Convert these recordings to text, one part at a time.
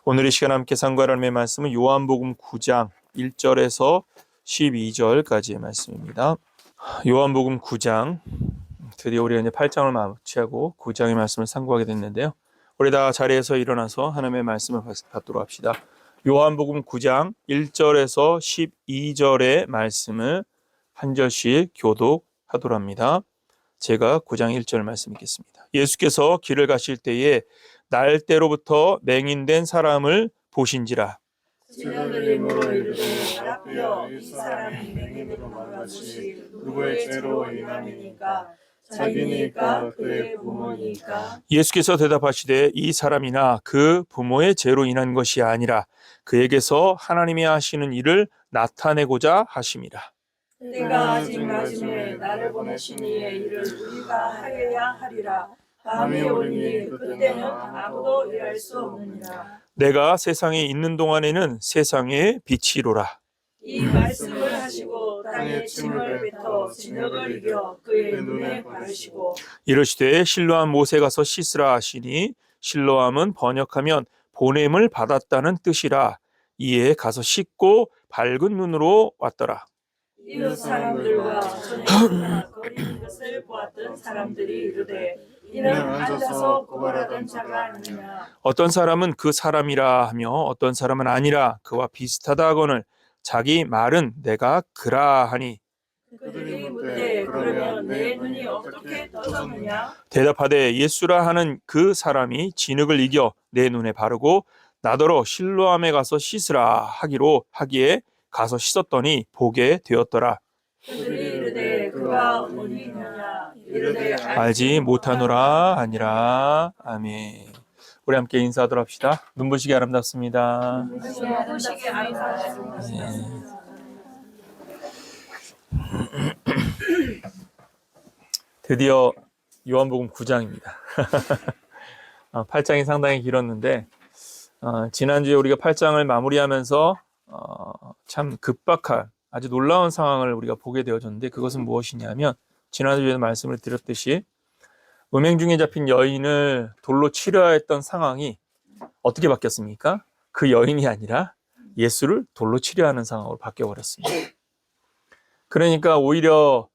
오늘 이 시간 함께 상고할 하나님의 말씀은 요한복음 9장 1절에서 12절까지의 말씀입니다. 요한복음 9장, 드디어 우리가 이제 8장을 마치하고 9장의 말씀을 상고하게 됐는데요. 우리 다 자리에서 일어나서 하나님의 말씀을 받도록 합시다. 요한복음 9장 1절에서 12절의 말씀을 한 절씩 교독하도록 합니다. 제가 9장 1절 말씀 읽겠습니다. 예수께서 길을 가실 때에 날때로부터 맹인된 사람을 보신지라. 제자들이 물어 이르되 라삐여, 이 사람이 맹인으로 난 것이 누구의 죄로 인함이니까? 자기니까 그의 부모니까? 예수께서 대답하시되 이 사람이나 그 부모의 죄로 인한 것이 아니라 그에게서 하나님이 하시는 일을 나타내고자 하심이라. 때가 아직 낮음에 나를 보내신 이의 일을 우리가 하여야 하리라. 밤이 오리니 그때는 아무도 일할 수 없느니라. 내가 세상에 있는 동안에는 세상의 빛이로라. 이 말씀을 하시고 땅에 침을 뱉어 진흙을 이겨 그의 눈에 바르시고 이르시되 실로암 못에 가서 씻으라 하시니 실로암은 번역하면 보냄을 받았다는 뜻이라. 이에 가서 씻고 밝은 눈으로 왔더라. 이웃 사람들과 전에 거리는 것을 보았던 사람들이 이르되 이는 앉아서 구걸하던 자가 아니냐. 어떤 사람은 그 사람이라 하며 어떤 사람은 아니라 그와 비슷하다 하거늘 자기 말은 내가 그라 하니. 그들이 묻되 그러면 내 눈이 어떻게 떠졌느냐. 대답하되 예수라 하는 그 사람이 진흙을 이겨 내 눈에 바르고 나더러 실로암에 가서 씻으라 하기로 하기에 가서 씻었더니 보게 되었더라. 그들이 이르되 그가 어디 있느냐. 이르되 알지 못하노라 하니라. 아멘. 우리 함께 인사하도록 합시다. 눈부시게 아름답습니다. 눈부시게 아름답습니다. 드디어 요한복음 9장입니다. 8장이 상당히 길었는데 지난주에 우리가 8장을 마무리하면서 참 급박한 아주 놀라운 상황을 우리가 보게 되어졌는데 그것은 무엇이냐면 지난주에 말씀을 드렸듯이 음행 중에 잡힌 여인을 돌로 치려야 했던 상황이 어떻게 바뀌었습니까? 그 여인이 아니라 예수를 돌로 치려 하는 상황으로 바뀌어버렸습니다. 그러니까 오히려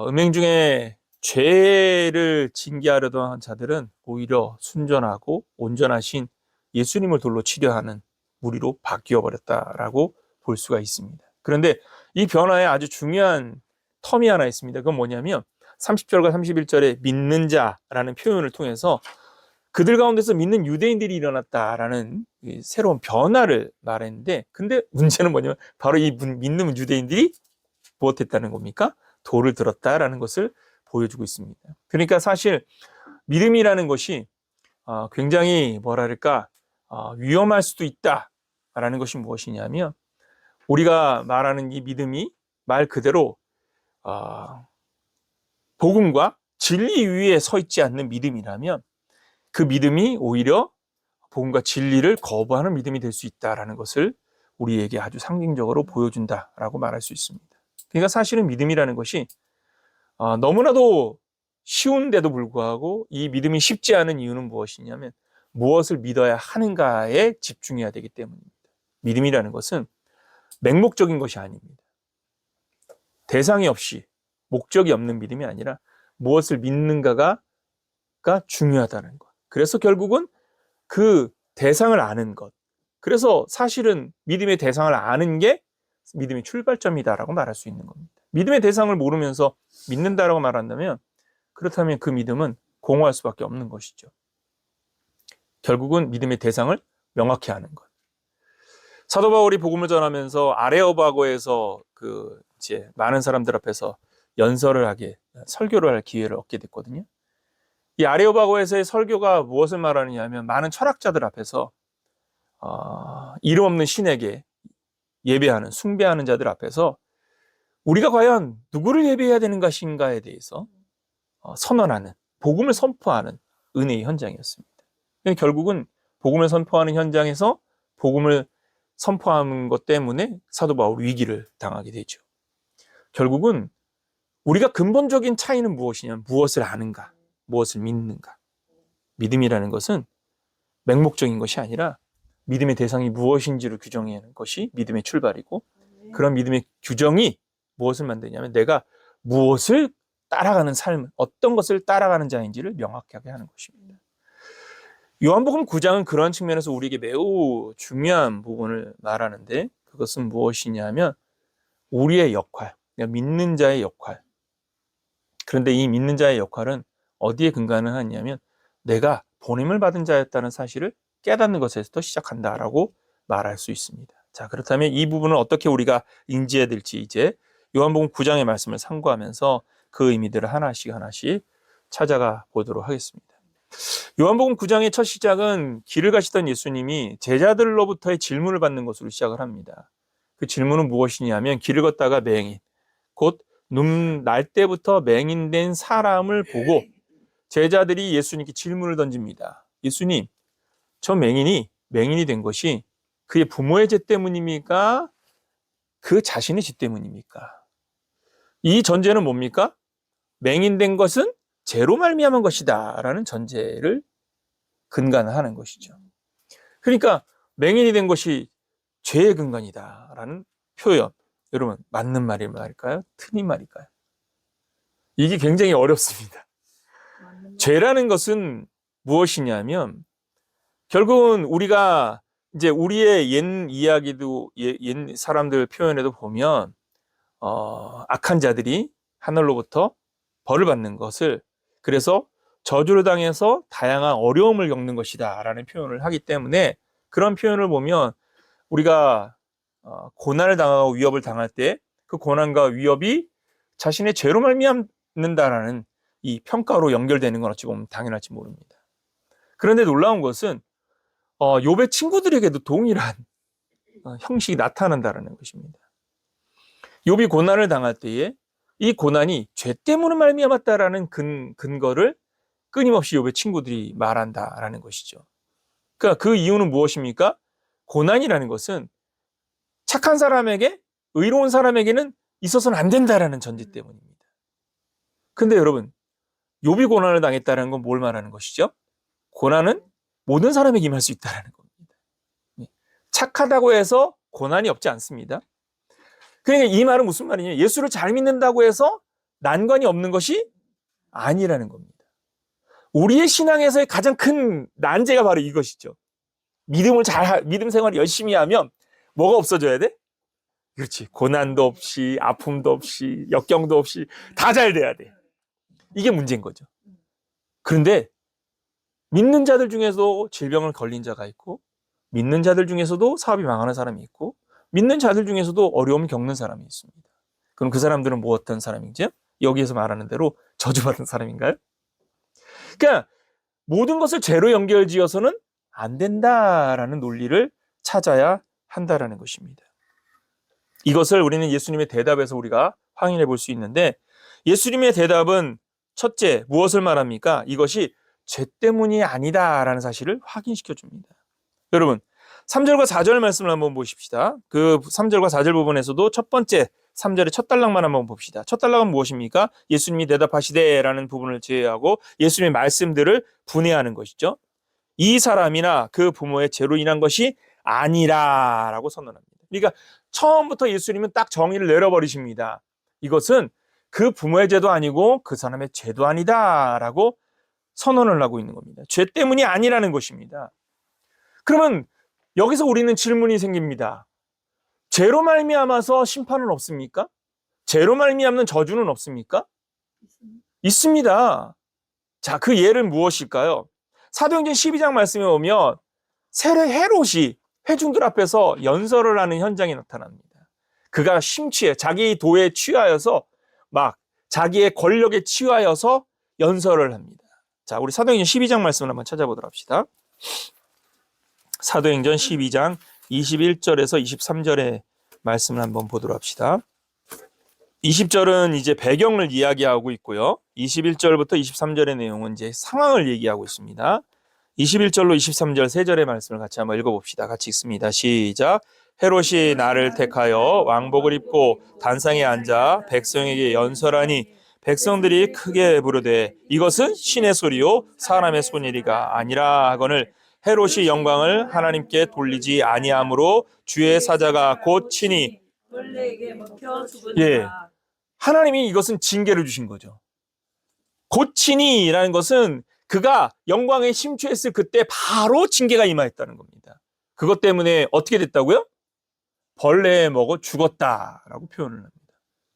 음행 중에 죄를 징계하려던 자들은 오히려 순전하고 온전하신 예수님을 돌로 치려 하는 무리로 바뀌어버렸다라고 볼 수가 있습니다. 그런데 이 변화에 아주 중요한 텀이 하나 있습니다. 그건 뭐냐면 30절과 31절에 믿는 자라는 표현을 통해서 그들 가운데서 믿는 유대인들이 일어났다라는 새로운 변화를 말했는데 근데 문제는 뭐냐면 바로 이 믿는 유대인들이 무엇했다는 겁니까? 돌을 들었다라는 것을 보여주고 있습니다. 그러니까 사실 믿음이라는 것이 굉장히 뭐랄까 위험할 수도 있다라는 것이 무엇이냐면 우리가 말하는 이 믿음이 말 그대로 복음과 진리 위에 서 있지 않는 믿음이라면 그 믿음이 오히려 복음과 진리를 거부하는 믿음이 될 수 있다라는 것을 우리에게 아주 상징적으로 보여준다라고 말할 수 있습니다. 그러니까 사실은 믿음이라는 것이 너무나도 쉬운데도 불구하고 이 믿음이 쉽지 않은 이유는 무엇이냐면 무엇을 믿어야 하는가에 집중해야 되기 때문입니다. 믿음이라는 것은 맹목적인 것이 아닙니다. 대상이 없이 목적이 없는 믿음이 아니라 무엇을 믿는가가 중요하다는 것. 그래서 결국은 그 대상을 아는 것. 그래서 사실은 믿음의 대상을 아는 게 믿음의 출발점이다라고 말할 수 있는 겁니다. 믿음의 대상을 모르면서 믿는다라고 말한다면 그렇다면 그 믿음은 공허할 수밖에 없는 것이죠. 결국은 믿음의 대상을 명확히 아는 것. 사도 바울이 복음을 전하면서 아레오바고에서 이제 많은 사람들 앞에서 연설을 하게 설교를 할 기회를 얻게 됐거든요. 이 아레오바고에서의 설교가 무엇을 말하느냐 하면 많은 철학자들 앞에서 이름 없는 신에게 예배하는 숭배하는 자들 앞에서 우리가 과연 누구를 예배해야 되는 것인가에 대해서 선언하는 복음을 선포하는 은혜의 현장이었습니다. 결국은 복음을 선포하는 현장에서 복음을 선포하는 것 때문에 사도 바울이 위기를 당하게 되죠. 결국은 우리가 근본적인 차이는 무엇이냐면 무엇을 아는가, 무엇을 믿는가. 믿음이라는 것은 맹목적인 것이 아니라 믿음의 대상이 무엇인지를 규정하는 것이 믿음의 출발이고, 그런 믿음의 규정이 무엇을 만드냐면 내가 무엇을 따라가는 삶, 어떤 것을 따라가는 자인지를 명확하게 하는 것입니다. 요한복음 9장은 그런 측면에서 우리에게 매우 중요한 부분을 말하는데, 그것은 무엇이냐면 우리의 역할, 믿는 자의 역할. 그런데 이 믿는 자의 역할은 어디에 근간을 하냐면 내가 보냄을 받은 자였다는 사실을 깨닫는 것에서 시작한다라고 말할 수 있습니다. 자, 그렇다면 이 부분을 어떻게 우리가 인지해야 될지 이제 요한복음 9장의 말씀을 상고하면서 그 의미들을 하나씩 찾아가 보도록 하겠습니다. 요한복음 9장의 첫 시작은 길을 가시던 예수님이 제자들로부터의 질문을 받는 것으로 시작을 합니다. 그 질문은 무엇이냐면 길을 걷다가 맹인, 곧 눈 날 때부터 맹인된 사람을 보고 제자들이 예수님께 질문을 던집니다. 예수님, 저 맹인이 된 것이 그의 부모의 죄 때문입니까? 그 자신의 죄 때문입니까? 이 전제는 뭡니까? 맹인된 것은 죄로 말미암은 것이다 라는 전제를 근간하는 것이죠. 그러니까 맹인이 된 것이 죄의 근간이다 라는 표현, 여러분 맞는 말일까요? 틀린 말일까요? 이게 굉장히 어렵습니다. 죄라는 것은 무엇이냐면 결국은 우리가 이제 우리의 옛 이야기도 옛 사람들 표현에도 보면 악한 자들이 하늘로부터 벌을 받는 것을, 그래서 저주를 당해서 다양한 어려움을 겪는 것이다 라는 표현을 하기 때문에, 그런 표현을 보면 우리가 고난을 당하고 위협을 당할 때 그 고난과 위협이 자신의 죄로 말미암는다라는 이 평가로 연결되는 건 어찌 보면 당연할지 모릅니다. 그런데 놀라운 것은 욥의 친구들에게도 동일한 형식이 나타난다는 것입니다. 욥이 고난을 당할 때에 이 고난이 죄 때문에 말미암았다라는 근거를 끊임없이 욥의 친구들이 말한다라는 것이죠. 그러니까 그 이유는 무엇입니까? 고난이라는 것은 착한 사람에게, 의로운 사람에게는 있어서는 안 된다라는 전제 때문입니다. 근데 여러분, 욥이 고난을 당했다는 건 뭘 말하는 것이죠? 고난은 모든 사람에게 임할 수 있다는 겁니다. 착하다고 해서 고난이 없지 않습니다. 그러니까 이 말은 무슨 말이냐? 예수를 잘 믿는다고 해서 난관이 없는 것이 아니라는 겁니다. 우리의 신앙에서의 가장 큰 난제가 바로 이것이죠. 믿음 생활을 열심히 하면 뭐가 없어져야 돼? 그렇지. 고난도 없이, 아픔도 없이, 역경도 없이 다 잘 돼야 돼. 이게 문제인 거죠. 그런데 믿는 자들 중에서도 질병을 걸린 자가 있고, 믿는 자들 중에서도 사업이 망하는 사람이 있고, 믿는 자들 중에서도 어려움을 겪는 사람이 있습니다. 그럼 그 사람들은 뭐 어떤 사람이죠? 여기에서 말하는 대로 저주받은 사람인가요? 그러니까 모든 것을 죄로 연결지어서는 안 된다라는 논리를 찾아야 한다라는 것입니다. 이것을 우리는 예수님의 대답에서 우리가 확인해 볼 수 있는데, 예수님의 대답은 첫째, 무엇을 말합니까? 이것이 죄 때문이 아니다라는 사실을 확인시켜 줍니다. 여러분, 3절과 4절 말씀을 한번 보십시다. 그 3절과 4절 부분에서도 첫 번째 3절의 첫 단락만 한번 봅시다. 첫 단락은 무엇입니까? 예수님이 대답하시되 라는 부분을 제외하고 예수님의 말씀들을 분해하는 것이죠. 이 사람이나 그 부모의 죄로 인한 것이 아니라 라고 선언합니다. 그러니까 처음부터 예수님은 딱 정의를 내려버리십니다. 이것은 그 부모의 죄도 아니고 그 사람의 죄도 아니다 라고 선언을 하고 있는 겁니다. 죄 때문이 아니라는 것입니다. 그러면 여기서 우리는 질문이 생깁니다. 죄로 말미암아서 심판은 없습니까? 죄로 말미암는 저주는 없습니까? 있습니다. 자, 그 예는 무엇일까요? 사도행전 12장 말씀에 보면 세례 헤롯이 회중들 앞에서 연설을 하는 현장이 나타납니다. 그가 심취해 자기 도에 취하여서 막 자기의 권력에 취하여서 연설을 합니다. 자, 우리 사도행전 12장 말씀을 한번 찾아보도록 합시다. 사도행전 12장 21절에서 23절의 말씀을 한번 보도록 합시다. 20절은 이제 배경을 이야기하고 있고요. 21절부터 23절의 내용은 이제 상황을 얘기하고 있습니다. 21절로 23절 세 절의 말씀을 같이 한번 읽어봅시다. 같이 읽습니다. 시작. 헤롯이 나를 택하여 왕복을 입고 단상에 앉아 백성에게 연설하니 백성들이 크게 부르되 이것은 신의 소리요 사람의 손이리가 아니라 하거늘 헤롯이 영광을 하나님께 돌리지 아니하므로 주의 사자가 곧 친히 벌레에게 먹혀 죽으니라. 예. 하나님이 이것은 징계를 주신 거죠. 곧 친히라는 것은 그가 영광에 심취했을 그때 바로 징계가 임하였다는 겁니다. 그것 때문에 어떻게 됐다고요? 벌레에 먹어 죽었다라고 표현을 합니다.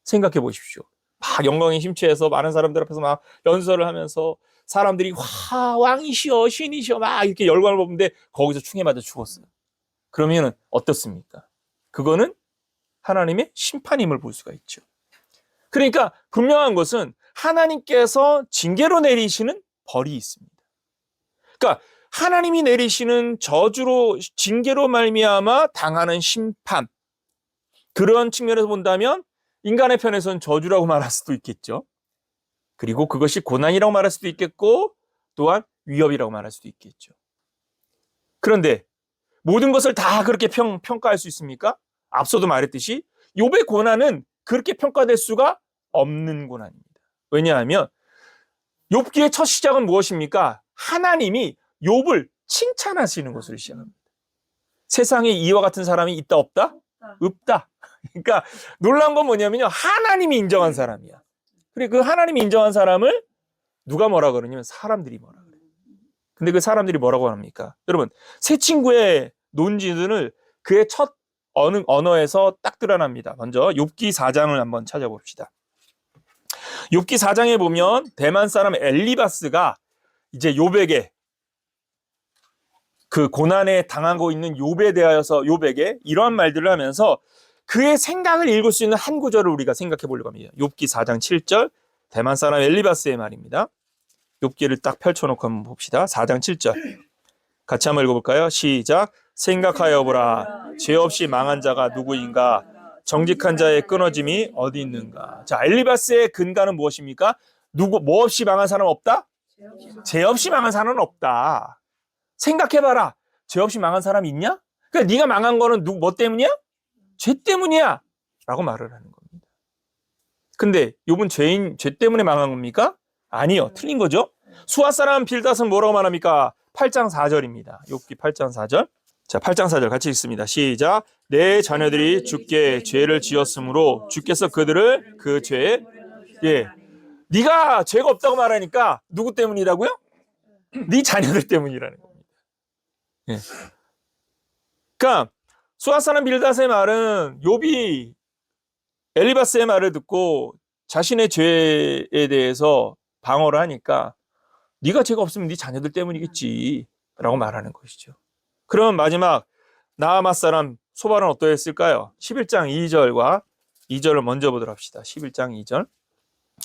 생각해 보십시오. 막 영광에 심취해서 많은 사람들 앞에서 막 연설을 하면서 사람들이 와 왕이시여 신이시여 막 이렇게 열광을 보는데 거기서 충에 맞아 죽었어요. 그러면은 어떻습니까? 그거는 하나님의 심판임을 볼 수가 있죠. 그러니까 분명한 것은 하나님께서 징계로 내리시는 벌이 있습니다. 그러니까 하나님이 내리시는 저주로 징계로 말미암아 당하는 심판, 그런 측면에서 본다면 인간의 편에서는 저주라고 말할 수도 있겠죠. 그리고 그것이 고난이라고 말할 수도 있겠고 또한 위협이라고 말할 수도 있겠죠. 그런데 모든 것을 다 그렇게 평가할 수 있습니까? 앞서도 말했듯이 욥의 고난은 그렇게 평가될 수가 없는 고난입니다. 왜냐하면 욥기의 첫 시작은 무엇입니까? 하나님이 욥을 칭찬하시는 것으로 시작합니다. 세상에 이와 같은 사람이 있다 없다? 없다. 그러니까 놀라운 건 뭐냐면요, 하나님이 인정한 사람이야. 그래, 그 하나님이 인정한 사람을 누가 뭐라 그러냐면 사람들이 뭐라 그래요. 근데 그 사람들이 뭐라고 합니까? 여러분, 새 친구의 논지들을 그의 첫 언어에서 딱 드러납니다. 먼저 욥기 4장을 한번 찾아봅시다. 욥기 4장에 보면 대만 사람 엘리바스가 이제 욥에게 그 고난에 당하고 있는 욥에 대하여서 욥에게 이러한 말들을 하면서 그의 생각을 읽을 수 있는 한 구절을 우리가 생각해 보려고 합니다. 욥기 4장 7절 대만 사람 엘리바스의 말입니다. 욥기를 딱 펼쳐놓고 한번 봅시다. 4장 7절 같이 한번 읽어볼까요? 시작. 생각하여 보라. 죄 없이 망한 자가 누구인가? 정직한 자의 끊어짐이 어디 있는가? 자, 엘리바스의 근간은 무엇입니까? 뭐 없이 망한 사람 없다? 죄 없이 망한 사람은 없다. 생각해봐라. 죄 없이 망한 사람이 있냐? 그러니까 네가 망한 거는 뭐 때문이야? 죄 때문이야 라고 말을 하는 겁니다. 근데 욥은 죄 때문에 망한 겁니까? 아니요, 틀린 거죠. 수아 사람 빌닷은 뭐라고 말합니까? 8장 4절입니다. 욥기 8장 4절. 자, 8장 4절 같이 읽습니다. 시작. 내 자녀들이 주께 죄를 지었으므로 주께서 그들을 그 죄에 네가 죄가 없다고 말하니까 누구 때문이라고요? 네 자녀들 때문이라는 겁니다. 예. 그러니까 수아 사람 빌닷의 말은 욥이 엘리바스의 말을 듣고 자신의 죄에 대해서 방어를 하니까 네가 죄가 없으면 네 자녀들 때문이겠지 라고 말하는 것이죠. 그러면 마지막 나아맛 사람 소발은 어떠했을까요? 11장 2절과 2절을 먼저 보도록 합시다. 11장 2절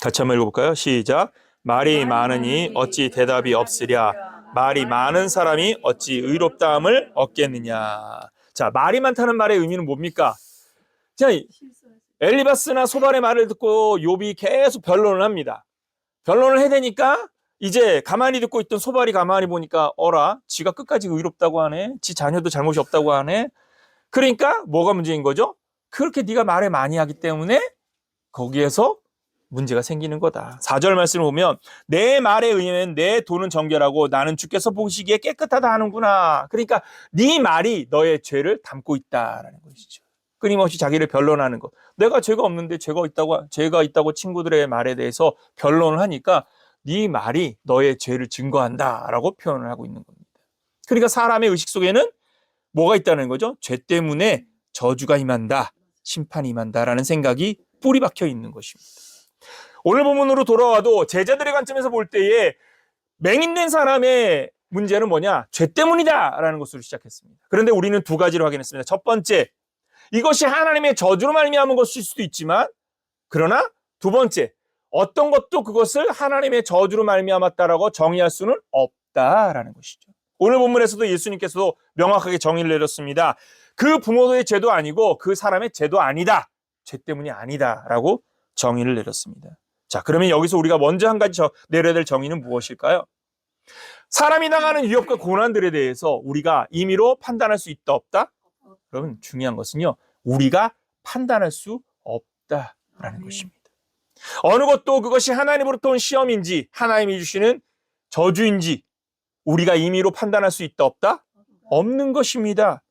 같이 한번 읽어볼까요? 시작. 말이 많으니 어찌 대답이 없으랴. 말이 많은 사람이 어찌 의롭다함을 얻겠느냐. 자, 말이 많다는 말의 의미는 뭡니까? 자, 엘리바스나 소발의 말을 듣고 욥이 계속 변론을 합니다. 변론을 해대니까 이제 가만히 듣고 있던 소발이 가만히 보니까 어라, 지가 끝까지 의롭다고 하네. 지 자녀도 잘못이 없다고 하네. 그러니까 뭐가 문제인 거죠? 그렇게 네가 말을 많이 하기 때문에 거기에서 문제가 생기는 거다. 4절 말씀을 보면 내 말에 의하면 내 돈은 정결하고 나는 주께서 보시기에 깨끗하다 하는구나. 그러니까 네 말이 너의 죄를 담고 있다라는 것이죠. 끊임없이 자기를 변론하는 것. 내가 죄가 없는데 죄가 있다고 친구들의 말에 대해서 변론을 하니까 네 말이 너의 죄를 증거한다라고 표현을 하고 있는 겁니다. 그러니까 사람의 의식 속에는 뭐가 있다는 거죠? 죄 때문에 저주가 임한다, 심판이 임한다라는 생각이 뿌리 박혀 있는 것입니다. 오늘 본문으로 돌아와도 제자들의 관점에서 볼 때에 맹인된 사람의 문제는 뭐냐? 죄 때문이다라는 것으로 시작했습니다. 그런데 우리는 두 가지를 확인했습니다. 첫 번째, 이것이 하나님의 저주로 말미암은 것일 수도 있지만, 그러나 두 번째, 어떤 것도 그것을 하나님의 저주로 말미암았다라고 정의할 수는 없다라는 것이죠. 오늘 본문에서도 예수님께서도 명확하게 정의를 내렸습니다. 그 부모의 죄도 아니고 그 사람의 죄도 아니다. 죄 때문이 아니다라고 정의를 내렸습니다. 자, 그러면 여기서 우리가 먼저 한 가지 내려야 될 정의는 무엇일까요? 사람이 당하는 위협과 고난들에 대해서 우리가 임의로 판단할 수 있다 없다? 여러분, 중요한 것은요, 우리가 판단할 수 없다라는 것입니다. 어느 것도 그것이 하나님으로부터 온 시험인지 하나님이 주시는 저주인지 우리가 임의로 판단할 수 있다 없다? 없는 것입니다.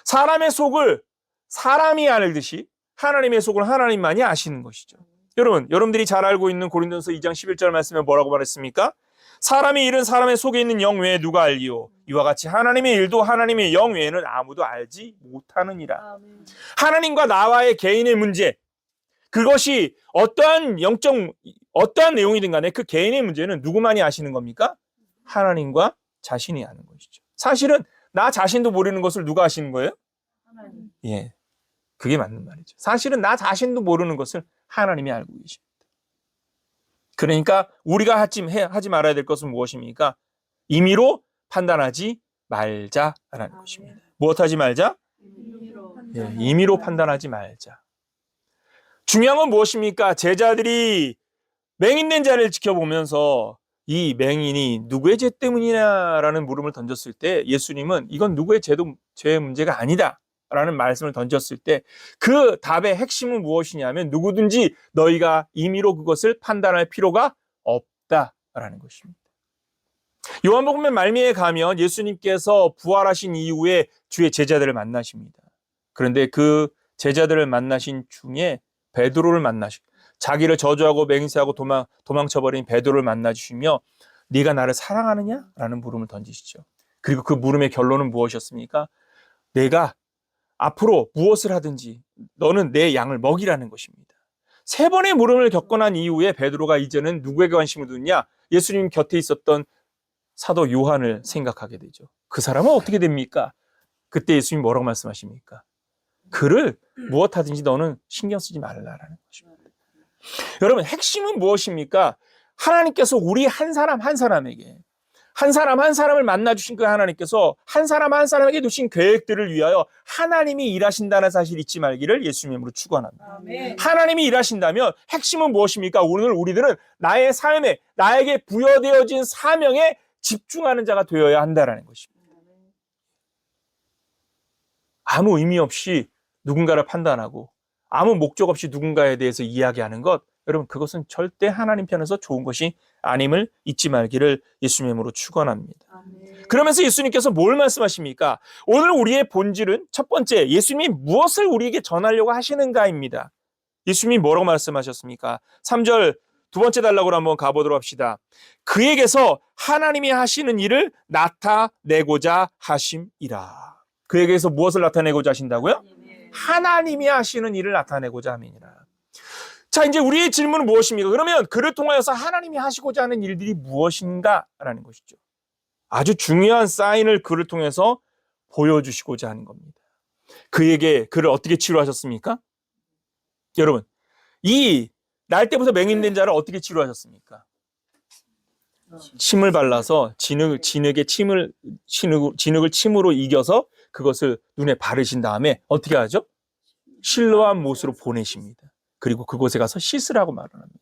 사람의 속을 사람이 알듯이 하나님의 속을 하나님만이 아시는 것이죠. 여러분들이 잘 알고 있는 고린도서 2장 11절 말씀에 뭐라고 말했습니까? 사람의 일은 사람의 속에 있는 영 외에 누가 알리요? 이와 같이 하나님의 일도 하나님의 영 외에는 아무도 알지 못하느니라. 하나님과 나와의 개인의 문제, 그것이 어떠한 내용이든 간에 그 개인의 문제는 누구만이 아시는 겁니까? 하나님과 자신이 아는 것이죠. 사실은 나 자신도 모르는 것을 누가 아시는 거예요? 하나님. 예, 그게 맞는 말이죠. 사실은 나 자신도 모르는 것을 하나님이 알고 계십니다. 그러니까 우리가 하지 말아야 될 것은 무엇입니까? 임의로 판단하지 말자라는 것입니다. 무엇하지 말자? 예, 임의로 판단하지 말자. 중요한 건 무엇입니까? 제자들이 맹인된 자를 지켜보면서 이 맹인이 누구의 죄 때문이냐라는 물음을 던졌을 때 예수님은 이건 누구의 죄의 문제가 아니다 라는 말씀을 던졌을 때 그 답의 핵심은 무엇이냐면 누구든지 너희가 임의로 그것을 판단할 필요가 없다라는 것입니다. 요한복음의 말미에 가면 예수님께서 부활하신 이후에 주의 제자들을 만나십니다. 그런데 그 제자들을 만나신 중에 베드로를 만나시고 자기를 저주하고 맹세하고 도망쳐버린 베드로를 만나주시며 네가 나를 사랑하느냐? 라는 물음을 던지시죠. 그리고 그 물음의 결론은 무엇이었습니까? 내가 앞으로 무엇을 하든지 너는 내 양을 먹이라는 것입니다. 3번의 물음을 겪고 난 이후에 베드로가 이제는 누구에게 관심을 두느냐? 예수님 곁에 있었던 사도 요한을 생각하게 되죠. 그 사람은 어떻게 됩니까? 그때 예수님이 뭐라고 말씀하십니까? 그를 무엇하든지 너는 신경 쓰지 말라라는 것입니다. 여러분, 핵심은 무엇입니까? 하나님께서 우리 한 사람 한 사람에게 한 사람 한 사람을 만나주신 그 하나님께서 한 사람 한 사람에게 두신 계획들을 위하여 하나님이 일하신다는 사실 잊지 말기를 예수님의 이름으로 축원합니다. 아멘. 하나님이 일하신다면 핵심은 무엇입니까? 오늘 우리들은 나의 삶에 나에게 부여되어진 사명에 집중하는 자가 되어야 한다는 것입니다. 아무 의미 없이 누군가를 판단하고 아무 목적 없이 누군가에 대해서 이야기하는 것, 여러분 그것은 절대 하나님 편에서 좋은 것이 아님을 잊지 말기를 예수님의 이름으로 축원합니다. 아멘. 그러면서 예수님께서 뭘 말씀하십니까? 오늘 우리의 본질은 첫 번째, 예수님이 무엇을 우리에게 전하려고 하시는가입니다. 예수님이 뭐라고 말씀하셨습니까? 3절 두 번째 단락으로 한번 가보도록 합시다. 그에게서 하나님이 하시는 일을 나타내고자 하심이라. 그에게서 무엇을 나타내고자 하신다고요? 하나님이 하시는 일을 나타내고자 함이니라. 자, 이제 우리의 질문은 무엇입니까? 그러면 그를 통하여서 하나님이 하시고자 하는 일들이 무엇인가라는 것이죠. 아주 중요한 사인을 그를 통해서 보여주시고자 하는 겁니다. 그를 어떻게 치료하셨습니까? 여러분, 이 날 때부터 맹인된 자를 어떻게 치료하셨습니까? 침을 발라서 진흙을 침으로 이겨서 그것을 눈에 바르신 다음에 어떻게 하죠? 실로암 못으로 보내십니다. 그리고 그곳에 가서 씻으라고 말을 합니다.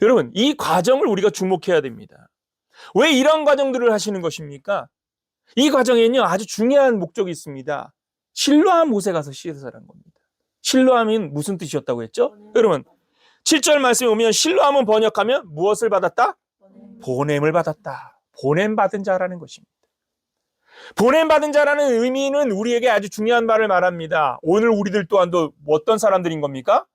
여러분, 이 과정을 우리가 주목해야 됩니다. 왜 이런 과정들을 하시는 것입니까? 이 과정에는요, 아주 중요한 목적이 있습니다. 실로암 못에 가서 씻으라는 겁니다. 실로암은 무슨 뜻이었다고 했죠? 여러분, 7절 말씀에 오면 실로암은 번역하면 무엇을 받았다? 보냄을 받았다. 보냄받은 자라는 것입니다. 보냄받은 자라는 의미는 우리에게 아주 중요한 말을 말합니다. 오늘 우리들 또한도 어떤 사람들인 겁니까?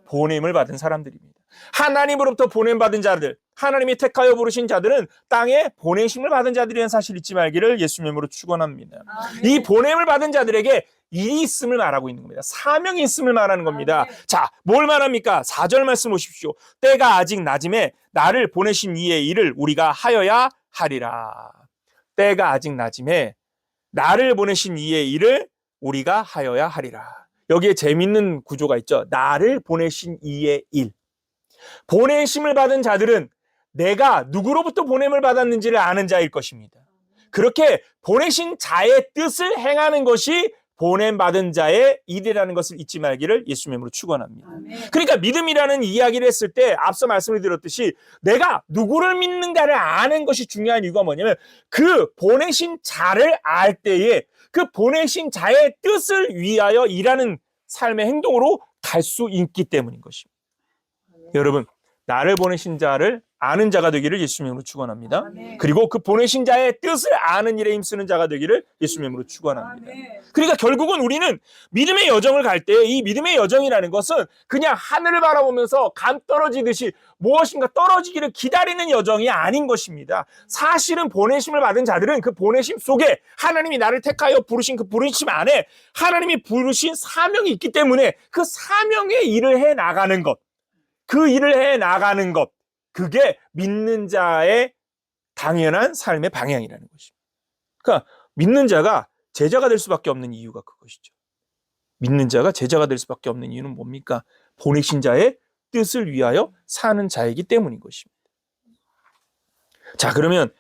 보냄을 받은 사람들입니다. 하나님으로부터 보냄받은 자들, 하나님이 택하여 부르신 자들은 땅에 보내심을 받은 자들이라는 사실 잊지 말기를 예수님의 이름으로 축원합니다. 이 보냄을 받은 자들에게 일이 있음을 말하고 있는 겁니다. 사명이 있음을 말하는 겁니다. 자, 뭘 말합니까? 4절 말씀 보십시오. 때가 아직 낮음에 나를 보내신 이의 일을 우리가 하여야 하리라. 때가 아직 낮음에 나를 보내신 이의 일을 우리가 하여야 하리라. 여기에 재밌는 구조가 있죠. 나를 보내신 이의 일. 보내심을 받은 자들은 내가 누구로부터 보냄을 받았는지를 아는 자일 것입니다. 그렇게 보내신 자의 뜻을 행하는 것이 보냄받은 자의 일이라는 것을 잊지 말기를 예수님의 이름으로 축원합니다. 그러니까 믿음이라는 이야기를 했을 때 앞서 말씀을 드렸듯이 내가 누구를 믿는가를 아는 것이 중요한 이유가 뭐냐면 그 보내신 자를 알 때에 그 보내신 자의 뜻을 위하여 일하는 삶의 행동으로 갈 수 있기 때문인 것입니다. 여러분, 나를 보내신 자를 아는 자가 되기를 예수님으로 축원합니다. 아멘. 그리고 그 보내신 자의 뜻을 아는 일에 힘쓰는 자가 되기를 예수님으로 축원합니다. 아멘. 그러니까 결국은 우리는 믿음의 여정을 갈 때 이 믿음의 여정이라는 것은 그냥 하늘을 바라보면서 감 떨어지듯이 무엇인가 떨어지기를 기다리는 여정이 아닌 것입니다. 사실은 보내심을 받은 자들은 그 보내심 속에 하나님이 나를 택하여 부르신 그 부르심 안에 하나님이 부르신 사명이 있기 때문에 그 사명의 일을 해 나가는 것, 그 일을 해 나가는 것, 그게 믿는 자의 당연한 삶의 방향이라는 것입니다. 그러니까 믿는 자가 제자가 될 수밖에 없는 이유가 그것이죠. 믿는 자가 제자가 될 수밖에 없는 이유는 뭡니까? 보내신 자의 뜻을 위하여 사는 자이기 때문인 것입니다. 자, 그러면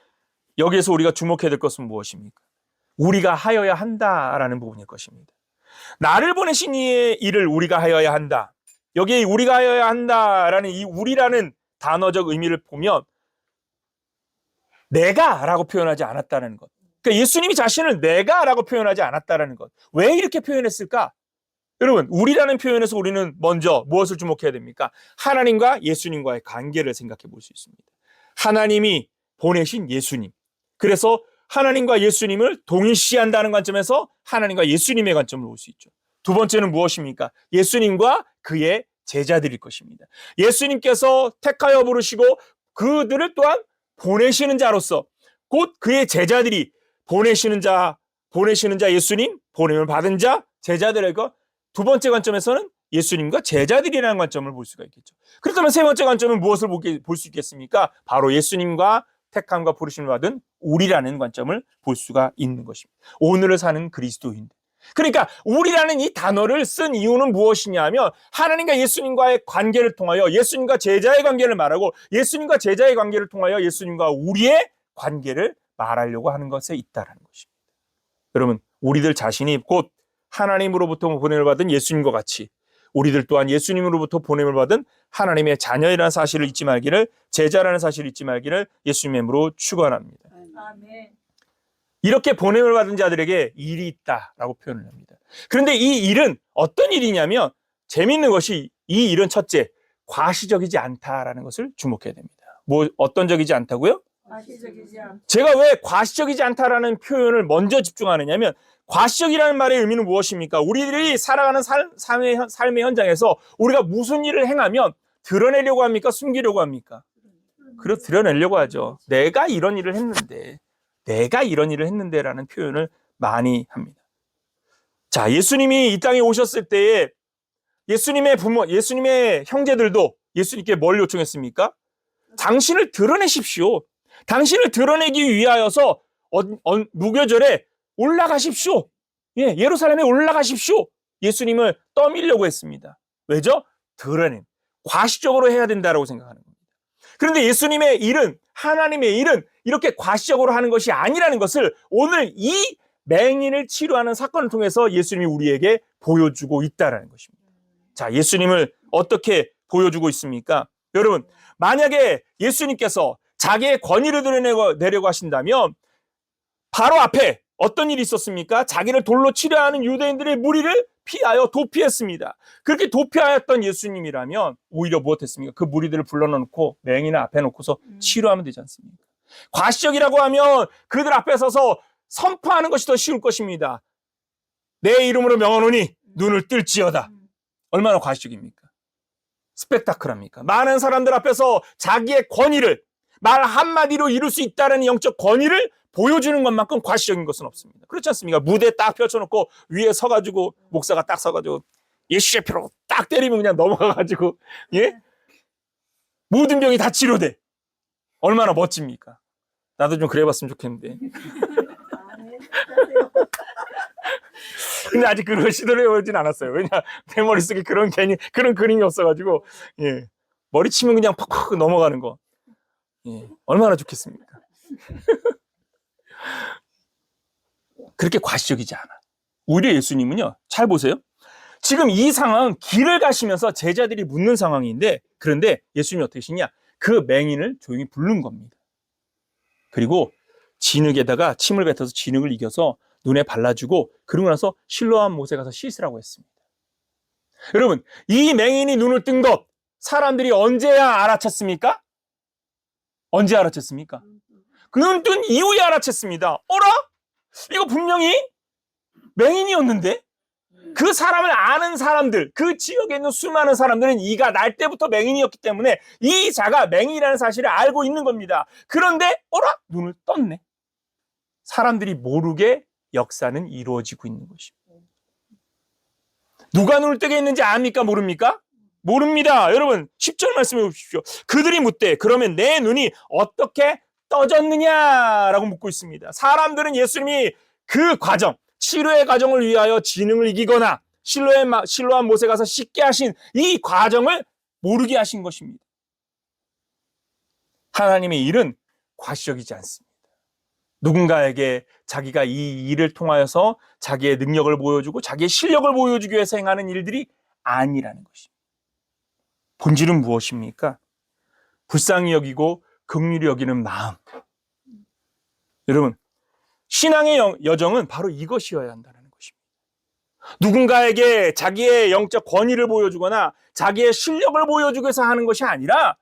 여기에서 우리가 주목해야 될 것은 무엇입니까? 우리가 하여야 한다라는 부분일 것입니다. 나를 보내신 이의 일을 우리가 하여야 한다. 여기에 우리가 하여야 한다라는 이 우리라는 단어적 의미를 보면 내가라고 표현하지 않았다는 것. 그러니까 예수님이 자신을 내가라고 표현하지 않았다는 것. 왜 이렇게 표현했을까? 여러분, 우리라는 표현에서 우리는 먼저 무엇을 주목해야 됩니까? 하나님과 예수님과의 관계를 생각해 볼 수 있습니다. 하나님이 보내신 예수님. 그래서 하나님과 예수님을 동일시한다는 관점에서 하나님과 예수님의 관점을 볼 수 있죠. 두 번째는 무엇입니까? 예수님과 그의 제자들일 것입니다. 예수님께서 택하여 부르시고 그들을 또한 보내시는 자로서 곧 그의 제자들이 보내시는 자 예수님, 보냄을 받은 자, 제자들에게 두 번째 관점에서는 예수님과 제자들이라는 관점을 볼 수가 있겠죠. 그렇다면 세 번째 관점은 무엇을 볼 수 있겠습니까? 바로 예수님과 택함과 부르심을 받은 우리라는 관점을 볼 수가 있는 것입니다. 오늘을 사는 그리스도인들. 그러니까 우리라는 이 단어를 쓴 이유는 무엇이냐면 하나님과 예수님과의 관계를 통하여 예수님과 제자의 관계를 말하고 예수님과 제자의 관계를 통하여 예수님과 우리의 관계를 말하려고 하는 것에 있다는 것입니다. 여러분, 우리들 자신이 곧 하나님으로부터 보냄을 받은 예수님과 같이 우리들 또한 예수님으로부터 보냄을 받은 하나님의 자녀이라는 사실을 잊지 말기를, 제자라는 사실을 잊지 말기를 예수님의 이름으로 축원합니다. 아멘. 이렇게 보냄을 받은 자들에게 일이 있다라고 표현을 합니다. 그런데 이 일은 어떤 일이냐면 재미있는 것이 이 일은 첫째, 과시적이지 않다라는 것을 주목해야 됩니다. 어떤 적이지 않다고요? 과시적이지 않다. 제가 왜 과시적이지 않다라는 표현을 먼저 집중하느냐면 과시적이라는 말의 의미는 무엇입니까? 우리들이 살아가는 삶의 현장에서 우리가 무슨 일을 행하면 드러내려고 합니까? 숨기려고 합니까? 드러내려고 하죠. 내가 이런 일을 했는데라는 표현을 많이 합니다. 자, 예수님이 이 땅에 오셨을 때에 예수님의 형제들도 예수님께 뭘 요청했습니까? 당신을 드러내십시오. 당신을 드러내기 위하여서 무교절에 올라가십시오. 예, 예루살렘에 올라가십시오. 예수님을 떠밀려고 했습니다. 왜죠? 드러낸, 과시적으로 해야 된다고 생각하는 겁니다. 그런데 예수님의 일은, 하나님의 일은 이렇게 과시적으로 하는 것이 아니라는 것을 오늘 이 맹인을 치료하는 사건을 통해서 예수님이 우리에게 보여주고 있다는 것입니다. 자, 예수님을 어떻게 보여주고 있습니까? 여러분, 만약에 예수님께서 자기의 권위를 드러내려고 하신다면 바로 앞에 어떤 일이 있었습니까? 자기를 돌로 치려 하는 유대인들의 무리를 피하여 도피했습니다. 그렇게 도피하였던 예수님이라면 오히려 무엇했습니까? 그 무리들을 불러놓고 맹인을 앞에 놓고서 치료하면 되지 않습니까? 과시적이라고 하면 그들 앞에 서서 선포하는 것이 더 쉬울 것입니다. 내 이름으로 명하노니 눈을 뜰지어다. 얼마나 과시적입니까? 스펙타클합니까? 많은 사람들 앞에서 자기의 권위를 말 한마디로 이룰 수 있다는 영적 권위를 보여주는 것만큼 과시적인 것은 없습니다. 그렇지 않습니까? 무대 딱 펼쳐놓고 위에 서가지고 목사가 딱 서가지고 예수의 피로 딱 때리면 그냥 넘어가가지고 예? 모든 병이 다 치료돼. 얼마나 멋집니까? 나도 좀 그래봤으면 좋겠는데. 근데 아직 그걸 시도를 해보진 않았어요. 왜냐 내 머릿속에 그런 그림이 없어가지고 예. 머리 치면 그냥 팍팍 넘어가는 거. 예. 얼마나 좋겠습니까? 그렇게 과시적이지 않아. 오히려 예수님은요, 잘 보세요. 지금 이 상황은 길을 가시면서 제자들이 묻는 상황인데, 그런데 예수님이 어떻게 하시냐? 그 맹인을 조용히 부른 겁니다. 그리고 진흙에다가 침을 뱉어서 진흙을 이겨서 눈에 발라주고, 그러고 나서 실로암 못에 가서 씻으라고 했습니다. 여러분, 이 맹인이 눈을 뜬 것, 사람들이 언제야 알아챘습니까? 언제 알아챘습니까? 눈 뜬 이후에 알아챘습니다. 어라? 이거 분명히 맹인이었는데? 그 사람을 아는 사람들, 그 지역에 있는 수많은 사람들은 이가 날 때부터 맹인이었기 때문에 이 자가 맹인이라는 사실을 알고 있는 겁니다. 그런데 어라? 눈을 떴네. 사람들이 모르게 역사는 이루어지고 있는 것입니다. 누가 눈을 뜨게 했는지 압니까? 모릅니까? 모릅니다. 여러분 10절 말씀해 보십시오. 그들이 묻되 그러면 내 눈이 어떻게 떠졌느냐라고 묻고 있습니다. 사람들은 예수님이 그 과정, 치료의 과정을 위하여 지능을 이기거나 실로암 못에 가서 씻게 하신 이 과정을 모르게 하신 것입니다. 하나님의 일은 과시적이지 않습니다. 누군가에게 자기가 이 일을 통하여서 자기의 능력을 보여주고 자기의 실력을 보여주기 위해서 행하는 일들이 아니라는 것입니다. 본질은 무엇입니까? 불쌍히 여기고 긍휼히 여기는 마음. 여러분, 신앙의 여정은 바로 이것이어야 한다는 것입니다. 누군가에게 자기의 영적 권위를 보여주거나 자기의 실력을 보여주기 위해서 하는 것이 아니라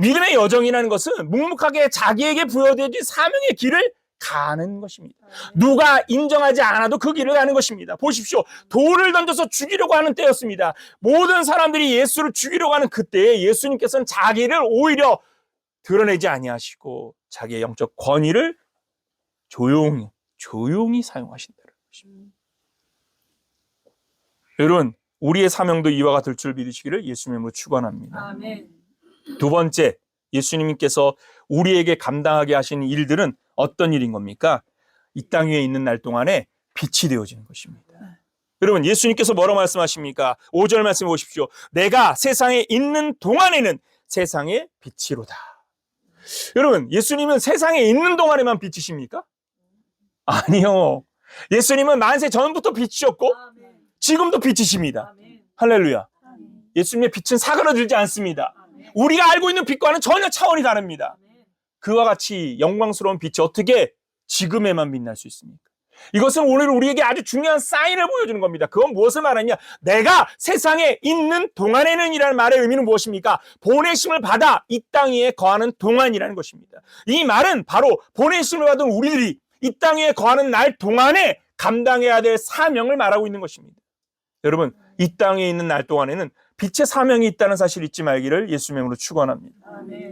믿음의 여정이라는 것은 묵묵하게 자기에게 부여되어진 사명의 길을 가는 것입니다. 누가 인정하지 않아도 그 길을 가는 것입니다. 보십시오. 돌을 던져서 죽이려고 하는 때였습니다. 모든 사람들이 예수를 죽이려고 하는 그때에 예수님께서는 자기를 오히려 드러내지 아니하시고 자기의 영적 권위를 조용히 사용하신다는 것입니다. 여러분, 우리의 사명도 이와 같을 줄 믿으시기를 예수님으로 축원합니다. 아멘. 두 번째, 예수님께서 우리에게 감당하게 하신 일들은 어떤 일인 겁니까? 이 땅 위에 있는 날 동안에 빛이 되어지는 것입니다. 여러분, 예수님께서 뭐라고 말씀하십니까? 5절 말씀해 보십시오. 내가 세상에 있는 동안에는 세상의 빛이로다. 여러분, 예수님은 세상에 있는 동안에만 빛이십니까? 아니요. 예수님은 만세 전부터 빛이셨고 지금도 빛이십니다. 할렐루야. 예수님의 빛은 사그라들지 않습니다. 우리가 알고 있는 빛과는 전혀 차원이 다릅니다. 그와 같이 영광스러운 빛이 어떻게 지금에만 빛날 수 있습니까? 이것은 오늘 우리에게 아주 중요한 사인을 보여주는 겁니다. 그건 무엇을 말하냐? 내가 세상에 있는 동안에는 이라는 말의 의미는 무엇입니까? 보내심을 받아 이 땅 위에 거하는 동안이라는 것입니다. 이 말은 바로 보내심을 받은 우리들이 이 땅 위에 거하는 날 동안에 감당해야 될 사명을 말하고 있는 것입니다. 여러분, 이 땅에 있는 날 동안에는 빛의 사명이 있다는 사실을 잊지 말기를 예수 이름으로 축원합니다.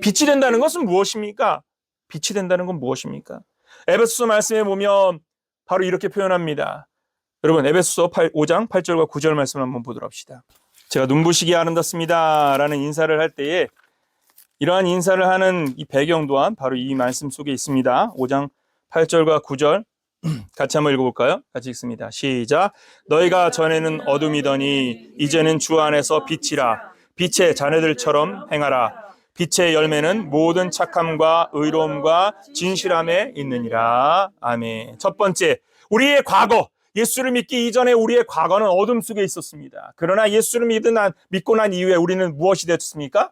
빛이 된다는 것은 무엇입니까? 빛이 된다는 건 무엇입니까? 에베소서 말씀에 보면 바로 이렇게 표현합니다. 여러분, 에베소서 5장 8절과 9절 말씀을 한번 보도록 합시다. 제가 눈부시게 아름답습니다 라는 인사를 할 때에 이러한 인사를 하는 이 배경 또한 바로 이 말씀 속에 있습니다. 5장 8절과 9절 같이 한번 읽어볼까요? 같이 읽습니다. 시작. 너희가 전에는 어둠이더니 이제는 주 안에서 빛이라. 빛의 자녀들처럼 행하라. 빛의 열매는 모든 착함과 의로움과 진실함에 있느니라. 아멘. 첫 번째, 우리의 과거, 예수를 믿기 이전에 우리의 과거는 어둠 속에 있었습니다. 그러나 예수를 믿고 난 이후에 우리는 무엇이 되었습니까?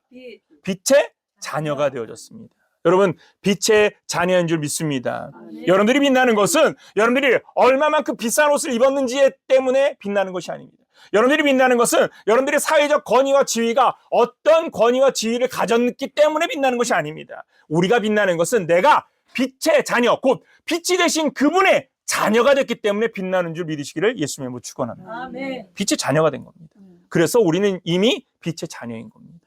빛의 자녀가 되어졌습니다. 여러분, 빛의 자녀인 줄 믿습니다. 여러분들이 빛나는 것은 여러분들이 얼마만큼 비싼 옷을 입었는지 때문에 빛나는 것이 아닙니다. 여러분들이 빛나는 것은 여러분들의 사회적 권위와 지위가 어떤 권위와 지위를 가졌기 때문에 빛나는 것이 아닙니다. 우리가 빛나는 것은 내가 빛의 자녀, 곧 빛이 되신 그분의 자녀가 됐기 때문에 빛나는 줄 믿으시기를 예수님으로 축원합니다. 빛의 자녀가 된 겁니다. 그래서 우리는 이미 빛의 자녀인 겁니다.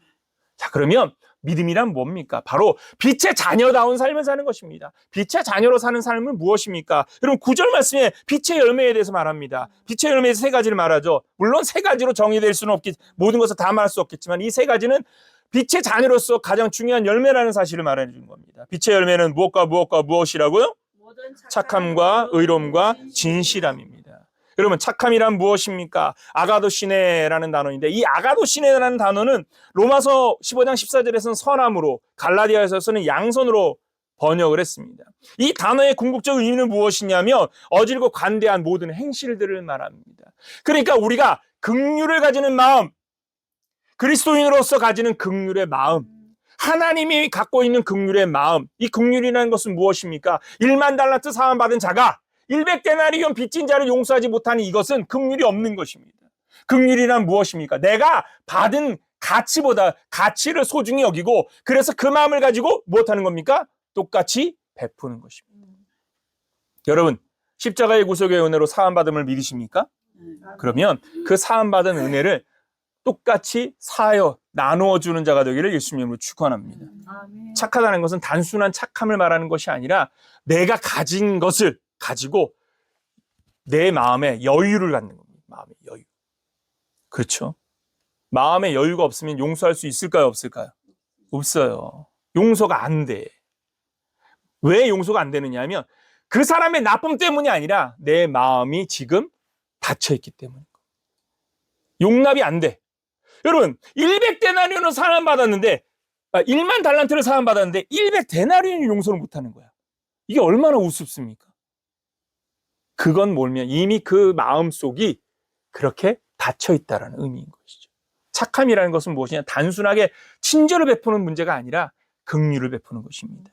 자, 그러면 믿음이란 뭡니까? 바로 빛의 자녀다운 삶을 사는 것입니다. 빛의 자녀로 사는 삶은 무엇입니까? 여러분, 9절 말씀에 빛의 열매에 대해서 말합니다. 빛의 열매에서 세 가지를 말하죠. 물론 세 가지로 정의될 수는 모든 것을 다 말할 수 없겠지만 이 세 가지는 빛의 자녀로서 가장 중요한 열매라는 사실을 말해 주는 겁니다. 빛의 열매는 무엇과 무엇이라고요? 착함과 의로움과 진실함입니다. 여러분, 착함이란 무엇입니까? 아가도시네라는 단어인데 이 아가도시네라는 단어는 로마서 15장 14절에서는 선함으로, 갈라디아에서는 양선으로 번역을 했습니다. 이 단어의 궁극적 의미는 무엇이냐면 어질고 관대한 모든 행실들을 말합니다. 그러니까 우리가 긍휼을 가지는 마음, 그리스도인으로서 가지는 긍휼의 마음, 하나님이 갖고 있는 긍휼의 마음, 이 긍휼이라는 것은 무엇입니까? 1만 달란트 사함받은 자가 100데나리온 빚진 자를 용서하지 못하는 이것은 긍휼이 없는 것입니다. 긍휼이란 무엇입니까? 내가 받은 가치보다 가치를 소중히 여기고 그래서 그 마음을 가지고 무엇하는 겁니까? 똑같이 베푸는 것입니다. 여러분, 십자가의 구속의 은혜로 사함받음을 믿으십니까? 그러면 그 사함받은 은혜를 똑같이 사하여 나누어 주는 자가 되기를 예수님 이름으로 축원합니다. 착하다는 것은 단순한 착함을 말하는 것이 아니라 내가 가진 것을 가지고 내 마음에 여유를 갖는 겁니다. 마음의 여유. 그렇죠? 마음에 여유가 없으면 용서할 수 있을까요? 없을까요? 없어요. 용서가 안 돼. 왜 용서가 안 되느냐 하면 그 사람의 나쁨 때문이 아니라 내 마음이 지금 닫혀있기 때문인 거예요. 용납이 안 돼. 여러분, 100데나리온을 사함받았는데 1만 달란트를 사함받았는데 100데나리온을 용서를 못하는 거야. 이게 얼마나 우습습니까? 그건 뭐냐면 이미 그 마음속이 그렇게 닫혀있다라는 의미인 것이죠. 착함이라는 것은 무엇이냐? 단순하게 친절을 베푸는 문제가 아니라 긍휼을 베푸는 것입니다.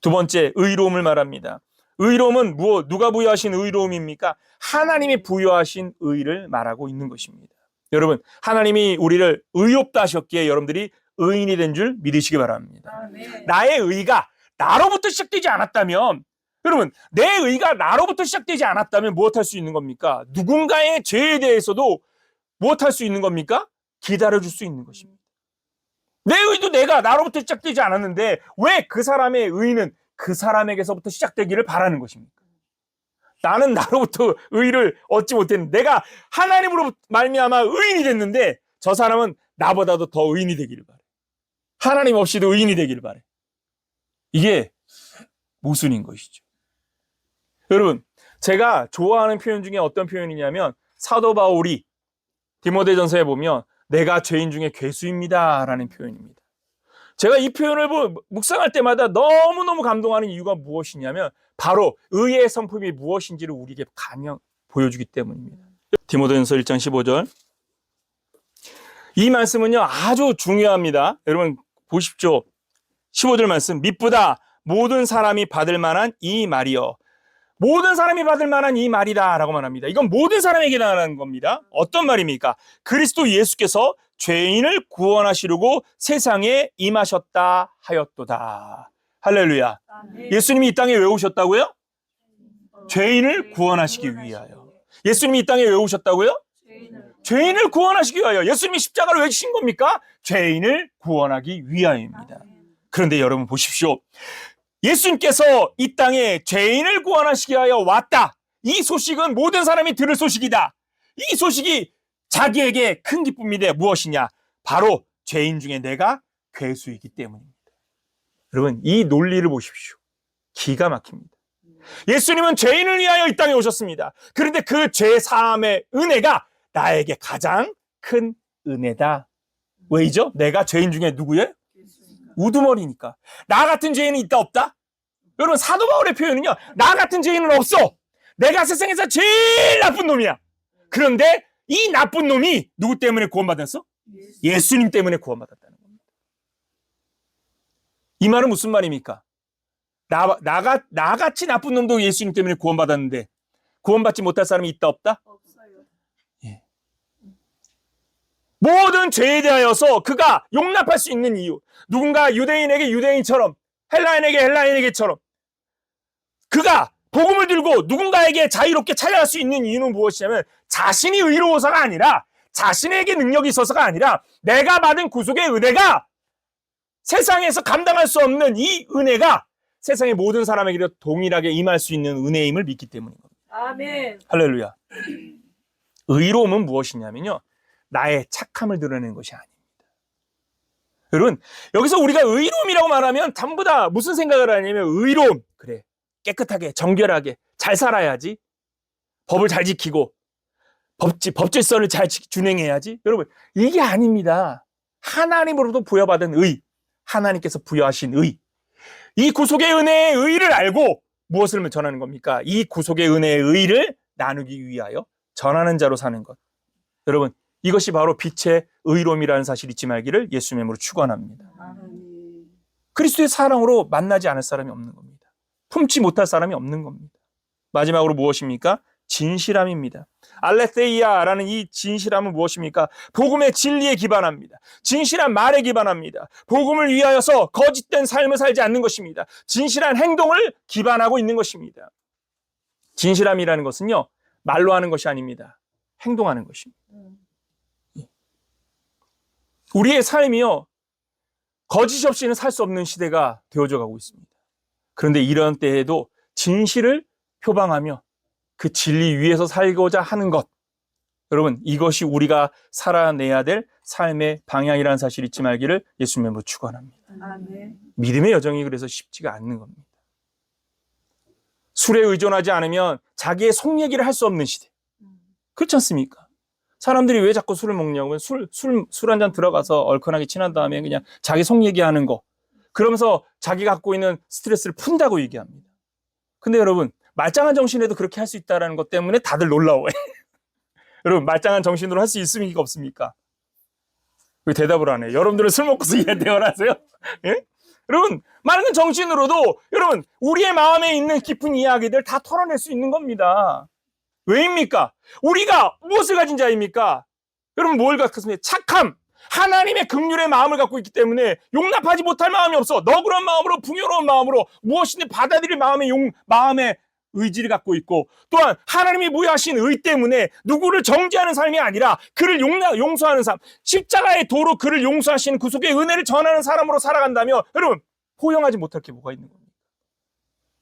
두 번째, 의로움을 말합니다. 의로움은 누가 부여하신 의로움입니까? 하나님이 부여하신 의를 말하고 있는 것입니다. 여러분, 하나님이 우리를 의롭다 하셨기에 여러분들이 의인이 된 줄 믿으시기 바랍니다. 나의 의가 나로부터 시작되지 않았다면, 여러분, 내 의가 나로부터 시작되지 않았다면 무엇할 수 있는 겁니까? 누군가의 죄에 대해서도 무엇할 수 있는 겁니까? 기다려줄 수 있는 것입니다. 내 의도 내가 나로부터 시작되지 않았는데 왜 그 사람의 의는 그 사람에게서부터 시작되기를 바라는 것입니까? 나는 나로부터 의를 얻지 못했는데 내가 하나님으로 말미암아 의인이 됐는데 저 사람은 나보다도 더 의인이 되기를 바래. 하나님 없이도 의인이 되기를 바래. 이게 모순인 것이죠. 여러분, 제가 좋아하는 표현 중에 어떤 표현이냐면 사도 바울이 디모데전서에 보면 내가 죄인 중에 괴수입니다 라는 표현입니다. 제가 이 표현을 묵상할 때마다 너무너무 감동하는 이유가 무엇이냐면 바로 의의 성품이 무엇인지를 우리에게 보여주기 때문입니다. 디모데전서 1장 15절. 이 말씀은요 아주 중요합니다. 여러분 보십시오. 15절 말씀. mit보다 모든 사람이 받을 만한 이 말이요. 모든 사람이 받을 만한 이 말이다 라고 말합니다. 이건 모든 사람에게 해당하는 겁니다. 어떤 말입니까? 그리스도 예수께서 죄인을 구원하시려고 세상에 임하셨다 하였도다. 할렐루야. 예수님이 이 땅에 왜 오셨다고요? 죄인을 구원하시기 위하여. 예수님이 이 땅에 왜 오셨다고요? 죄인을 구원하시기 위하여. 예수님이 십자가를 왜 지신 겁니까? 죄인을 구원하기 위하여입니다. 그런데 여러분 보십시오. 예수님께서 이 땅에 죄인을 구원하시기 위하여 왔다. 이 소식은 모든 사람이 들을 소식이다. 이 소식이 자기에게 큰 기쁨인데 무엇이냐? 바로 죄인 중에 내가 괴수이기 때문입니다. 여러분 이 논리를 보십시오. 기가 막힙니다. 예수님은 죄인을 위하여 이 땅에 오셨습니다. 그런데 그 죄 사함의 은혜가 나에게 가장 큰 은혜다. 왜이죠? 내가 죄인 중에 누구예요? 우두머리니까. 나 같은 죄인은 있다 없다? 여러분 사도 바울의 표현은요. 나 같은 죄인은 없어. 내가 세상에서 제일 나쁜 놈이야. 그런데 이 나쁜 놈이 누구 때문에 구원받았어? 예수님 때문에 구원받았다는 겁니다. 이 말은 무슨 말입니까? 나같이 나쁜 놈도 예수님 때문에 구원받았는데 구원받지 못할 사람이 있다 없다? 없어요. 예. 모든 죄에 대하여서 그가 용납할 수 있는 이유. 누군가 유대인에게 유대인처럼 헬라인에게 헬라인에게처럼 그가 복음을 들고 누군가에게 자유롭게 찾아갈 수 있는 이유는 무엇이냐면 자신이 의로워서가 아니라 자신에게 능력이 있어서가 아니라 내가 받은 구속의 은혜가 세상에서 감당할 수 없는 이 은혜가 세상의 모든 사람에게도 동일하게 임할 수 있는 은혜임을 믿기 때문인 겁니다. 아멘. 할렐루야. 의로움은 무엇이냐면요. 나의 착함을 드러내는 것이 아닙니다. 여러분 여기서 우리가 의로움이라고 말하면 전부 다 무슨 생각을 하냐면 의로움. 그래 깨끗하게 정결하게 잘 살아야지. 법을 잘 지키고 법질서를 잘 준행해야지. 여러분 이게 아닙니다. 하나님으로부터 부여받은 의. 하나님께서 부여하신 의. 이 구속의 은혜의 의를 알고 무엇을 전하는 겁니까? 이 구속의 은혜의 의를 나누기 위하여 전하는 자로 사는 것. 여러분 이것이 바로 빛의 의로움이라는 사실 잊지 말기를 예수님의 이름으로 축원합니다. 그리스도의 사랑으로 만나지 않을 사람이 없는 겁니다. 품지 못할 사람이 없는 겁니다. 마지막으로 무엇입니까? 진실함입니다. 알레테이아라는 이 진실함은 무엇입니까? 복음의 진리에 기반합니다. 진실한 말에 기반합니다. 복음을 위하여서 거짓된 삶을 살지 않는 것입니다. 진실한 행동을 기반하고 있는 것입니다. 진실함이라는 것은요, 말로 하는 것이 아닙니다. 행동하는 것입니다. 우리의 삶이요, 거짓 없이는 살 수 없는 시대가 되어져 가고 있습니다. 그런데 이런 때에도 진실을 표방하며 그 진리 위에서 살고자 하는 것, 여러분, 이것이 우리가 살아내야 될 삶의 방향이라는 사실 잊지 말기를 예수님으로 축원합니다. 아멘. 믿음의 여정이 그래서 쉽지가 않는 겁니다. 술에 의존하지 않으면 자기의 속 얘기를 할 수 없는 시대. 그렇지 않습니까? 사람들이 왜 자꾸 술을 먹냐고, 술 한 잔 들어가서 얼큰하게 친한 다음에 그냥 자기 속 얘기하는 거, 그러면서 자기가 갖고 있는 스트레스를 푼다고 얘기합니다. 근데 여러분, 말짱한 정신에도 그렇게 할 수 있다는 것 때문에 다들 놀라워요. 여러분, 말짱한 정신으로 할 수 있습니까, 없습니까? 왜 대답을 안 해요? 여러분들은 술 먹고서 대화하세요? 예? 여러분, 맑은 정신으로도 여러분, 우리의 마음에 있는 깊은 이야기들 다 털어낼 수 있는 겁니다. 왜입니까? 우리가 무엇을 가진 자입니까? 여러분, 뭘 갖겠습니까? 착함, 하나님의 긍휼의 마음을 갖고 있기 때문에 용납하지 못할 마음이 없어. 너그러운 마음으로, 풍요로운 마음으로 무엇이든 받아들일 마음의 의지를 갖고 있고, 또한 하나님이 부여하신 의 때문에 누구를 정죄하는 삶이 아니라 그를 용서하는 삶, 십자가의 도로 그를 용서하시는 구속의 은혜를 전하는 사람으로 살아간다면 여러분, 포용하지 못할 게 뭐가 있는 겁니까?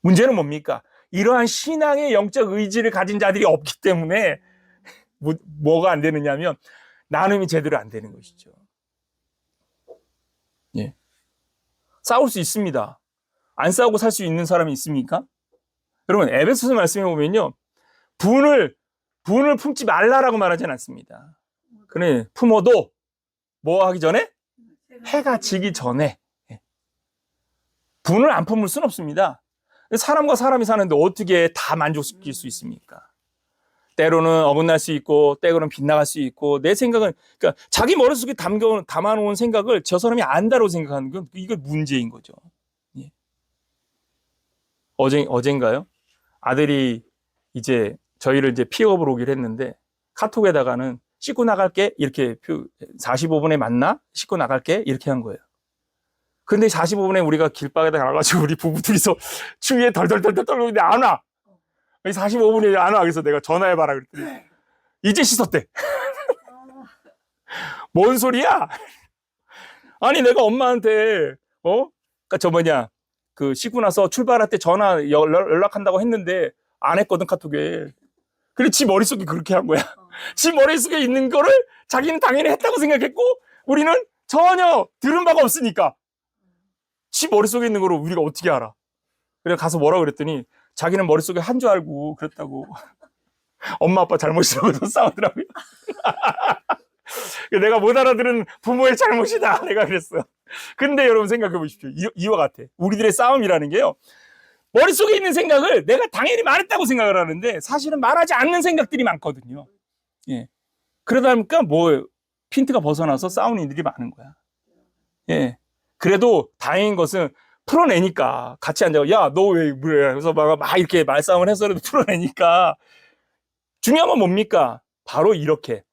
문제는 뭡니까? 이러한 신앙의 영적 의지를 가진 자들이 없기 때문에 뭐가 안 되느냐면 나눔이 제대로 안 되는 것이죠. 예. 싸울 수 있습니다. 안 싸우고 살 수 있는 사람이 있습니까? 여러분, 에베소서 말씀에 보면요, 분을 품지 말라라고 말하진 않습니다. 그래, 품어도 뭐 하기 전에? 해가 지기 전에. 분을 안 품을 수는 없습니다. 사람과 사람이 사는데 어떻게 다 만족시킬 수 있습니까? 때로는 어긋날 수 있고, 때로는 빗나갈 수 있고, 내 생각은, 그러니까 자기 머릿속에 담아놓은 생각을 저 사람이 안다고 생각하는 건 이거 문제인 거죠. 예. 어젠가요? 아들이 이제 저희를 이제 픽업을 오기로 했는데, 카톡에다가는 씻고 나갈게, 이렇게 45분에 만나? 씻고 나갈게? 이렇게 한 거예요. 근데 45분에 우리가 길바닥에 나가가지고 우리 부부 둘이서 추위에 덜덜덜덜 떨는데 안 와. 45분에 안 와. 그래서 내가 전화해봐라 그랬더니 이제 씻었대. 뭔 소리야? 아니 내가 엄마한테 그러니까 그 씻고 나서 출발할 때 전화 연락한다고 했는데 안 했거든, 카톡에. 그래 지 머릿속에 그렇게 한 거야. 지 머릿속에 있는 거를 자기는 당연히 했다고 생각했고 우리는 전혀 들은 바가 없으니까 지 머릿속에 있는 거를 우리가 어떻게 알아? 그래 가서 뭐라 그랬더니 자기는 머릿속에 한 줄 알고 그랬다고. 엄마 아빠 잘못이라고 싸우더라고요. 내가 못 알아들은 부모의 잘못이다 내가 그랬어. 근데 여러분 생각해 보십시오. 이와 같아. 우리들의 싸움이라는 게요, 머릿속에 있는 생각을 내가 당연히 말했다고 생각을 하는데 사실은 말하지 않는 생각들이 많거든요. 예. 그러다 보니까 핀트가 벗어나서 싸우는 일들이 많은 거야. 예. 그래도 다행인 것은 풀어내니까 같이 앉아서 야, 너 왜 그래? 그래서 막 이렇게 말싸움을 해서라도 풀어내니까 중요한 건 뭡니까? 바로 이렇게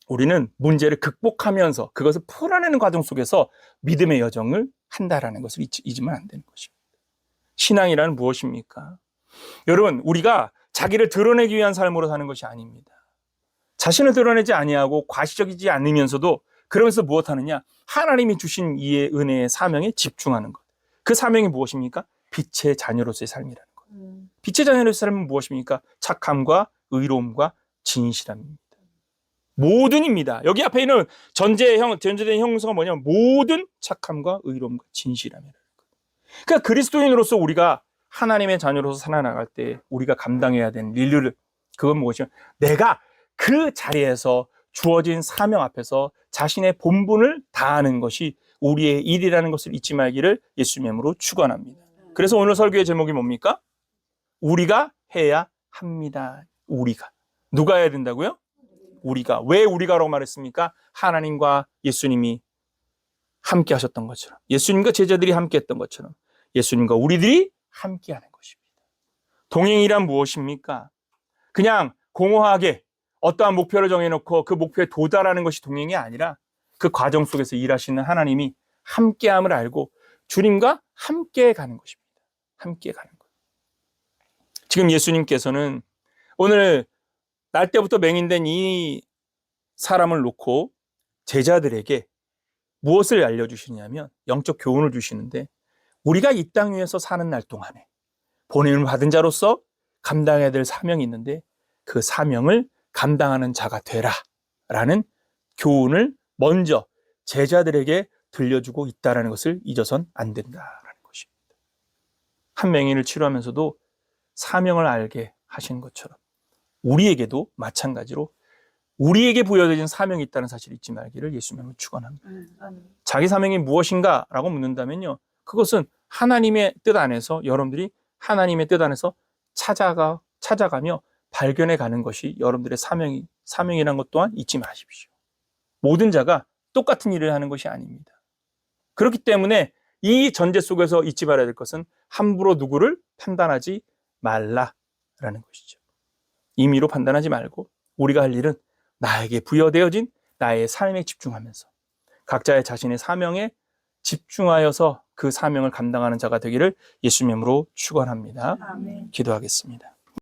우리는 문제를 극복하면서 그것을 풀어내는 과정 속에서 믿음의 여정을 한다라는 것을 잊으면 안 되는 것입니다. 신앙이란 무엇입니까? 여러분, 우리가 자기를 드러내기 위한 삶으로 사는 것이 아닙니다. 자신을 드러내지 아니하고 과시적이지 않으면서도 그러면서 무엇하느냐? 하나님이 주신 이의 은혜의 사명에 집중하는 것. 그 사명이 무엇입니까? 빛의 자녀로서의 삶이라는 것. 빛의 자녀로서의 삶은 무엇입니까? 착함과 의로움과 진실함입니다. 모든입니다. 여기 앞에 있는 전제된 형용사가 뭐냐면 모든 착함과 의로움과 진실함이라는 것. 그러니까 그리스도인으로서 우리가 하나님의 자녀로서 살아나갈 때 우리가 감당해야 되는 일을, 그건 무엇이냐? 내가 그 자리에서 주어진 사명 앞에서 자신의 본분을 다하는 것이 우리의 일이라는 것을 잊지 말기를 예수님의 이름으로 축원합니다. 그래서 오늘 설교의 제목이 뭡니까? 우리가 해야 합니다. 우리가. 누가 해야 된다고요? 우리가. 왜 우리가라고 말했습니까? 하나님과 예수님이 함께 하셨던 것처럼, 예수님과 제자들이 함께 했던 것처럼 예수님과 우리들이 함께 하는 것입니다. 동행이란 무엇입니까? 그냥 공허하게 어떠한 목표를 정해놓고 그 목표에 도달하는 것이 동행이 아니라 그 과정 속에서 일하시는 하나님이 함께함을 알고 주님과 함께 가는 것입니다. 함께 가는 것. 지금 예수님께서는 오늘 날 때부터 맹인된 이 사람을 놓고 제자들에게 무엇을 알려주시냐면 영적 교훈을 주시는데, 우리가 이 땅 위에서 사는 날 동안에 보냄을 받은 자로서 감당해야 될 사명이 있는데 그 사명을 감당하는 자가 되라 라는 교훈을 먼저 제자들에게 들려주고 있다는 것을 잊어선 안 된다라는 것입니다. 한 맹인을 치료하면서도 사명을 알게 하신 것처럼 우리에게도 마찬가지로 우리에게 부여되어진 사명이 있다는 사실을 잊지 말기를 예수님은 축원합니다. 자기 사명이 무엇인가 라고 묻는다면요, 그것은 하나님의 뜻 안에서 여러분들이 하나님의 뜻 안에서 찾아가며 발견해 가는 것이 여러분들의 사명이라는 것 또한 잊지 마십시오. 모든 자가 똑같은 일을 하는 것이 아닙니다. 그렇기 때문에 이 전제 속에서 잊지 말아야 될 것은 함부로 누구를 판단하지 말라라는 것이죠. 임의로 판단하지 말고 우리가 할 일은 나에게 부여되어진 나의 삶에 집중하면서 각자의 자신의 사명에 집중하여서 그 사명을 감당하는 자가 되기를 예수님으로 축원합니다. 아멘. 기도하겠습니다.